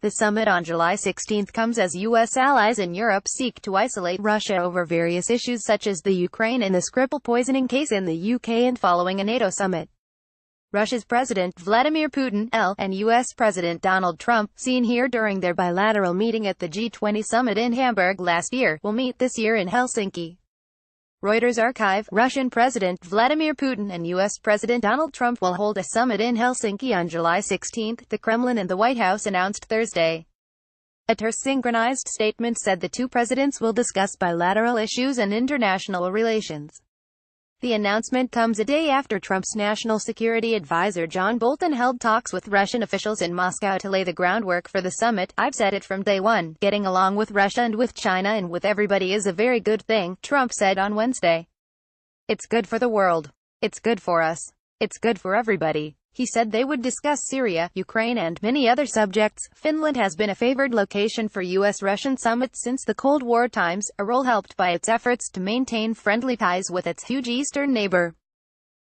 The summit on July 16 comes as U.S. allies in Europe seek to isolate Russia over various issues such as the Ukraine and the Skripal poisoning case in the UK, and following a NATO summit. Russia's President Vladimir Putin and U.S. President Donald Trump, seen here during their bilateral meeting at the G20 summit in Hamburg last year, will meet this year in Helsinki. Reuters archive: Russian President Vladimir Putin and U.S. President Donald Trump will hold a summit in Helsinki on July 16, the Kremlin and the White House announced Thursday. A synchronized statement said the two presidents will discuss bilateral issues and international relations. The announcement comes a day after Trump's national security advisor John Bolton held talks with Russian officials in Moscow to lay the groundwork for the summit. "I've said it from day one, getting along with Russia and with China and with everybody is a very good thing," Trump said on Wednesday. "It's good for the world. It's good for us. It's good for everybody." He said they would discuss Syria, Ukraine and many other subjects. Finland has been a favored location for U.S.-Russian summits since the Cold War times, a role helped by its efforts to maintain friendly ties with its huge eastern neighbor.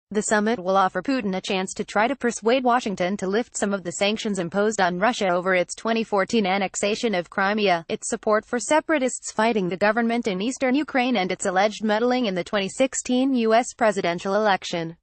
The summit will offer Putin a chance to try to persuade Washington to lift some of the sanctions imposed on Russia over its 2014 annexation of Crimea, its support for separatists fighting the government in eastern Ukraine, and its alleged meddling in the 2016 U.S. presidential election.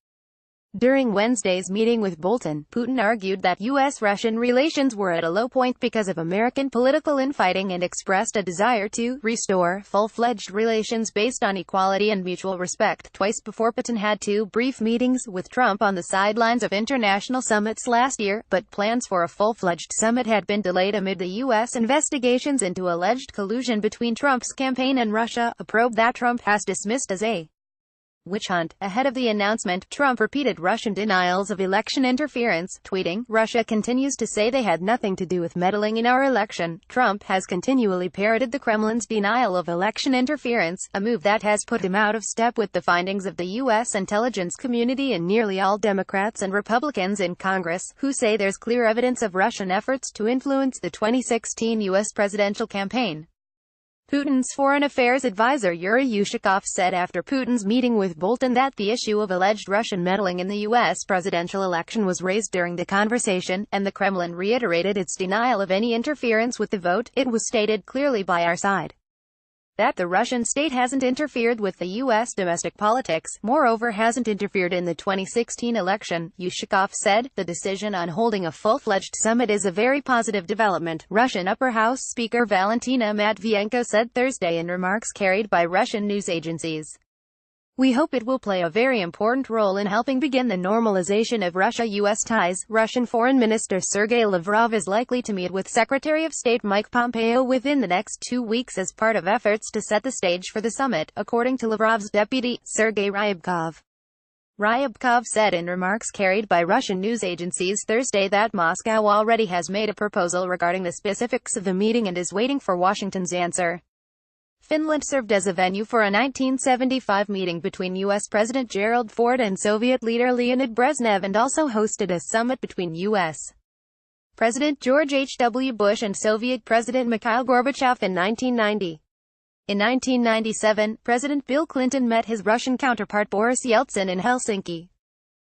During Wednesday's meeting with Bolton, Putin argued that U.S.-Russian relations were at a low point because of American political infighting and expressed a desire to restore full-fledged relations based on equality and mutual respect. Twice before, Putin had two brief meetings with Trump on the sidelines of international summits last year, but plans for a full-fledged summit had been delayed amid the U.S. investigations into alleged collusion between Trump's campaign and Russia, a probe that Trump has dismissed as a witch hunt. Ahead of the announcement, Trump repeated Russian denials of election interference, tweeting, "Russia continues to say they had nothing to do with meddling in our election." Trump has continually parroted the Kremlin's denial of election interference, a move that has put him out of step with the findings of the U.S. intelligence community and nearly all Democrats and Republicans in Congress, who say there's clear evidence of Russian efforts to influence the 2016 U.S. presidential campaign. Putin's foreign affairs advisor Yuri Ushakov said after Putin's meeting with Bolton that the issue of alleged Russian meddling in the U.S. presidential election was raised during the conversation, and the Kremlin reiterated its denial of any interference with the vote. "It was stated clearly by our side that the Russian state hasn't interfered with the U.S. domestic politics, moreover hasn't interfered in the 2016 election," Ushakov said. "The decision on holding a full-fledged summit is a very positive development," Russian Upper House Speaker Valentina Matvienko said Thursday in remarks carried by Russian news agencies. "We hope it will play a very important role in helping begin the normalization of Russia-U.S. ties." Russian Foreign Minister Sergei Lavrov is likely to meet with Secretary of State Mike Pompeo within the next 2 weeks as part of efforts to set the stage for the summit, according to Lavrov's deputy, Sergei Ryabkov. Ryabkov said in remarks carried by Russian news agencies Thursday that Moscow already has made a proposal regarding the specifics of the meeting and is waiting for Washington's answer. Finland served as a venue for a 1975 meeting between U.S. President Gerald Ford and Soviet leader Leonid Brezhnev, and also hosted a summit between U.S. President George H.W. Bush and Soviet President Mikhail Gorbachev in 1990. In 1997, President Bill Clinton met his Russian counterpart Boris Yeltsin in Helsinki.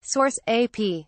Source: AP.